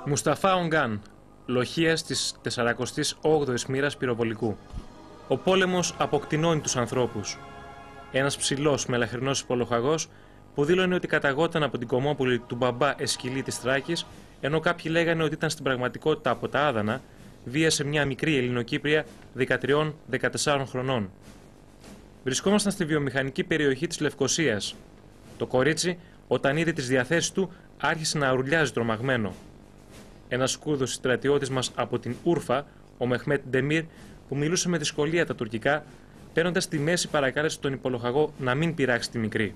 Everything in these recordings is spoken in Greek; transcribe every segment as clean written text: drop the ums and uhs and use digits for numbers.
Μουσταφά Ογκάν, λοχείας της 48ης μοίρας πυροβολικού. Ο πόλεμος αποκτηνώνει τους ανθρώπους. Ένας ψηλός μελαχρινός υπολοχαγός που δήλωνε ότι καταγόταν από την κομμόπολη του μπαμπά Εσκυλή της Θράκης, ενώ κάποιοι λέγανε ότι ήταν στην πραγματικότητα από τα Άδανα, βίασε μια μικρή Ελληνοκύπρια 13-14 χρονών. Βρισκόμασταν στη βιομηχανική περιοχή της Λευκωσίας. Το κορίτσι, όταν είδε τις διαθέσεις του, άρχισε να ουρλιάζει τρομαγμένο. Ένας Κούρδος στρατιώτης μας από την Ούρφα, ο Μεχμέτ Ντεμίρ, που μιλούσε με δυσκολία τα τουρκικά, παίρνοντας στη μέση παρακάλεσε τον υπολοχαγό να μην πειράξει τη μικρή.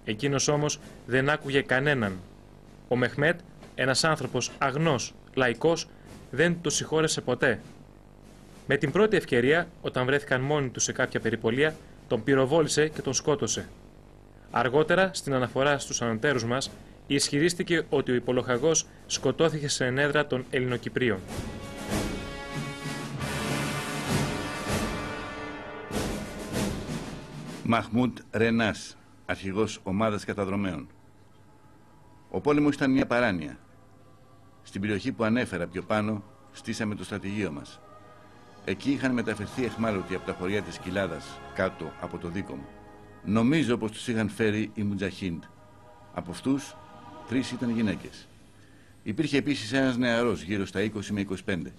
Εκείνος όμως δεν άκουγε κανέναν. Ο Μεχμέτ, ένας άνθρωπος αγνός, λαϊκός, δεν το συγχώρεσε ποτέ. Με την πρώτη ευκαιρία, όταν βρέθηκαν μόνοι του σε κάποια περιπολία, τον πυροβόλησε και τον σκότωσε. Αργότερα, στην αναφορά στους ανωτέρους μας, ισχυρίστηκε ότι ο υπολοχαγός σκοτώθηκε σε ενέδρα των Ελληνοκυπρίων. Μαχμούντ Ρενάς, αρχηγός ομάδας καταδρομέων. Ο πόλεμος ήταν μια παράνοια. Στην περιοχή που ανέφερα πιο πάνω, στήσαμε το στρατηγείο μας. Εκεί είχαν μεταφερθεί εχμάλωτοι από τα χωριά της Κοιλάδας, κάτω από το δίκο μου. Νομίζω πως τους είχαν φέρει οι Μουτζαχίντ. Από αυτούς, 3 ήταν γυναίκες. Υπήρχε επίσης ένας νεαρός, γύρω στα 20 με 25.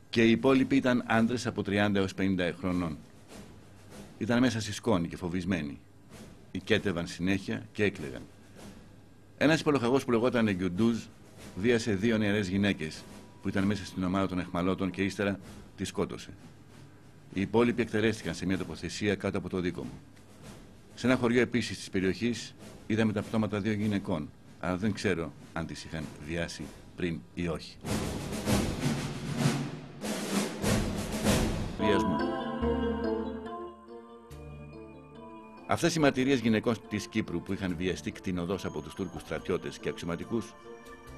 Και οι υπόλοιποι ήταν άντρες από 30 έως 50 χρονών. Ήταν μέσα στη σκόνη και φοβισμένοι. Οικέτευαν συνέχεια και έκλαιγαν. Ένας υπολοχαγός που λεγόταν Γκιουντούζ βίασε 2 νεαρές γυναίκες που ήταν μέσα στην ομάδα των εχμαλώτων και ύστερα τις σκότωσε. Οι υπόλοιποι εκτερέστηκαν σε μια τοποθεσία κάτω από το δίκο μου. Σε ένα χωριό επίσης της περιοχής είδαμε τα πτώματα 2 γυναικών, αλλά δεν ξέρω αν τις είχαν βιάσει πριν ή όχι. Βιασμό. Αυτές οι μαρτυρίες γυναικών της Κύπρου που είχαν βιαστεί κτηνοδός από τους Τούρκους στρατιώτες και αξιωματικούς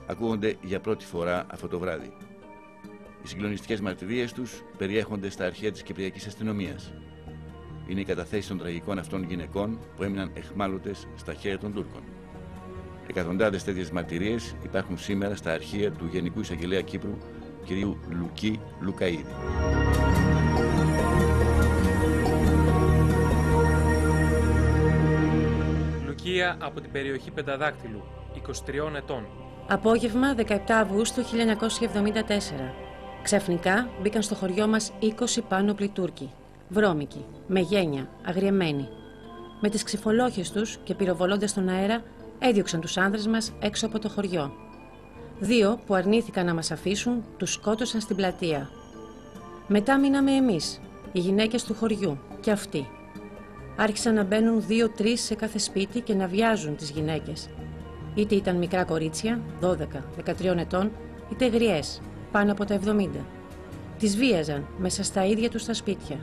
ακούγονται για πρώτη φορά αυτό το βράδυ. Οι συγκλονιστικές μαρτυρίες τους περιέχονται στα αρχεία της Κυπριακής Αστυνομίας. Είναι οι καταθέσεις των τραγικών αυτών γυναικών που έμειναν εχμάλωτες στα χέρια των Τούρκων. Εκατοντάδες τέτοιες μαρτυρίες υπάρχουν σήμερα στα αρχεία του Γενικού Εισαγγελέα Κύπρου, κ. Λουκί Λουκαΐδη. Λουκία από την περιοχή Πενταδάκτυλου, 23 ετών. Απόγευμα 17 Αυγούστου 1974. Ξαφνικά μπήκαν στο χωριό μας 20 πάνωπλοι Τούρκοι, βρώμικοι, με γένια, αγριεμένοι. Με τις ξυφολόχες τους και πυροβολώντας στον αέρα, έδιωξαν τους άνδρες μας έξω από το χωριό. 2 που αρνήθηκαν να μας αφήσουν, τους σκότωσαν στην πλατεία. Μετά μείναμε εμείς, οι γυναίκες του χωριού, και αυτοί. Άρχισαν να μπαίνουν 2-3 σε κάθε σπίτι και να βιάζουν τις γυναίκες. Είτε ήταν μικρά κορίτσια, 12-13 ετών, είτε γριές, πάνω από τα 70. Τις βίαζαν μέσα στα ίδια τους τα σπίτια.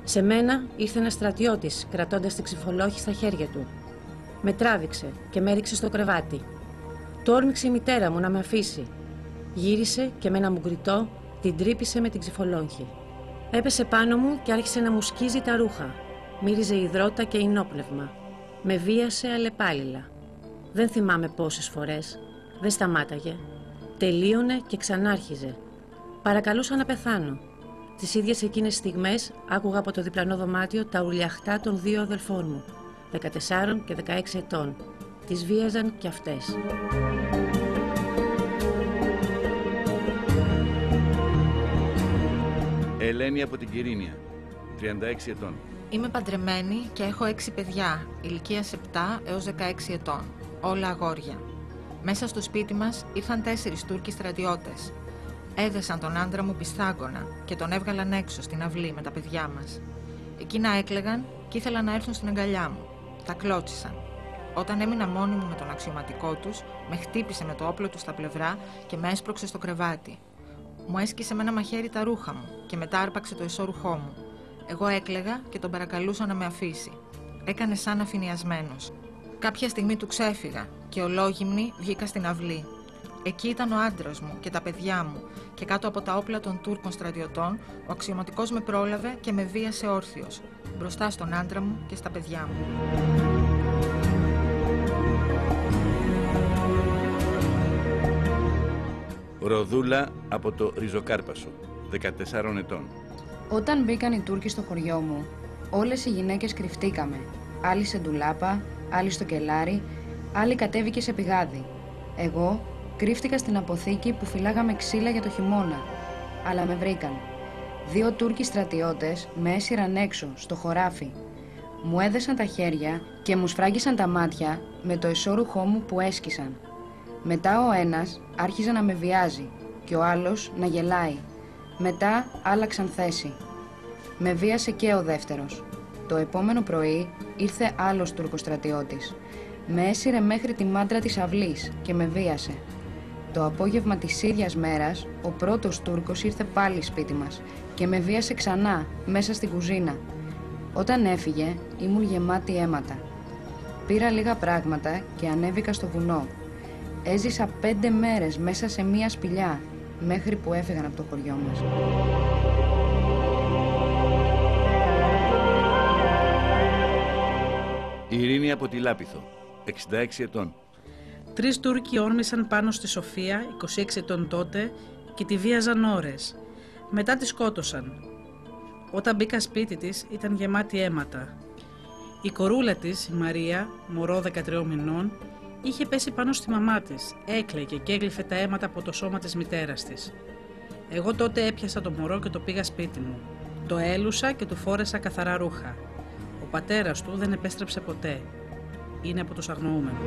Σε μένα ήρθε ένας στρατιώτης κρατώντας την ξυφολόχη στα χέρια του. Με τράβηξε και με έριξε στο κρεβάτι. Το όρμηξε η μητέρα μου να με αφήσει. Γύρισε και με ένα μουγκριτό την τρύπησε με την ξυφολόγχη. Έπεσε πάνω μου και άρχισε να μου σκίζει τα ρούχα. Μύριζε υδρότα και ινόπνευμα. Με βίασε αλλεπάλληλα. Δεν θυμάμαι πόσες φορές. Δεν σταμάταγε. Τελείωνε και ξανάρχιζε. Παρακαλούσα να πεθάνω. Τις ίδιες εκείνες στιγμές άκουγα από το διπλανό δωμάτιο τα ουρλιαχτά των 2 αδελφών μου, 14 και 16 ετών. Τις βίαζαν κι αυτές. Ελένη από την Κυρίνια, 36 ετών. Είμαι παντρεμένη και έχω 6 παιδιά, ηλικίας 7 έως 16 ετών, όλα αγόρια. Μέσα στο σπίτι μας ήρθαν 4 Τούρκοι στρατιώτες. Έδεσαν τον άντρα μου πιστάγκωνα και τον έβγαλαν έξω στην αυλή με τα παιδιά μας. Εκείνα έκλαιγαν και ήθελαν να έρθουν στην αγκαλιά μου. Τα κλώτσισαν. Όταν έμεινα μόνη μου με τον αξιωματικό τους, με χτύπησε με το όπλο του στα πλευρά και με έσπρωξε στο κρεβάτι. Μου έσκησε με ένα μαχαίρι τα ρούχα μου και μετά άρπαξε το εσώρουχό μου. Εγώ έκλαιγα και τον παρακαλούσα να με αφήσει. Έκανε σαν αφηνιασμένος. Κάποια στιγμή του ξέφυγα και ολόγυμνη βγήκα στην αυλή. Εκεί ήταν ο άντρας μου και τα παιδιά μου και κάτω από τα όπλα των Τούρκων στρατιωτών ο αξιωματικός με πρόλαβε και με βίασε όρθιος, μπροστά στον άντρα μου και στα παιδιά μου. Βροδούλα από το Ριζοκάρπασο, 14 ετών. Όταν μπήκαν οι Τούρκοι στο χωριό μου, όλες οι γυναίκες κρυφτήκαμε. Άλλοι σε ντουλάπα, άλλοι στο κελάρι, άλλοι κατέβηκε σε πηγάδι. Εγώ κρύφτηκα στην αποθήκη που φυλάγαμε ξύλα για το χειμώνα, αλλά με βρήκαν. 2 Τούρκοι στρατιώτες με έσυραν έξω, στο χωράφι. Μου έδεσαν τα χέρια και μου σφράγγισαν τα μάτια με το εσώρουχό μου που έσκισαν. Μετά ο ένας άρχιζε να με βιάζει και ο άλλος να γελάει. Μετά άλλαξαν θέση. Με βίασε και ο δεύτερος. Το επόμενο πρωί ήρθε άλλος Τούρκος στρατιώτης. Με έσυρε μέχρι τη μάντρα της αυλής και με βίασε. Το απόγευμα της ίδιας μέρας, ο πρώτος Τούρκος ήρθε πάλι σπίτι μας και με βίασε ξανά μέσα στην κουζίνα. Όταν έφυγε, ήμουν γεμάτη αίματα. Πήρα λίγα πράγματα και ανέβηκα στο βουνό. Έζησα 5 μέρες μέσα σε μία σπηλιά, μέχρι που έφυγαν από το χωριό μας. Η Ειρήνη από τη Λάπιθο, 66 ετών. 3 Τούρκοι όρμησαν πάνω στη Σοφία, 26 ετών τότε, και τη βίαζαν ώρες. Μετά τη σκότωσαν. Όταν μπήκα σπίτι της, ήταν γεμάτη αίματα. Η κορούλα της, η Μαρία, μωρό 13 μηνών, είχε πέσει πάνω στη μαμά της, έκλαιγε και έγλυφε τα αίματα από το σώμα της μητέρας της. Εγώ τότε έπιασα το μωρό και το πήγα σπίτι μου. Το έλουσα και του φόρεσα καθαρά ρούχα. Ο πατέρας του δεν επέστρεψε ποτέ. Είναι από τους αγνοούμενους.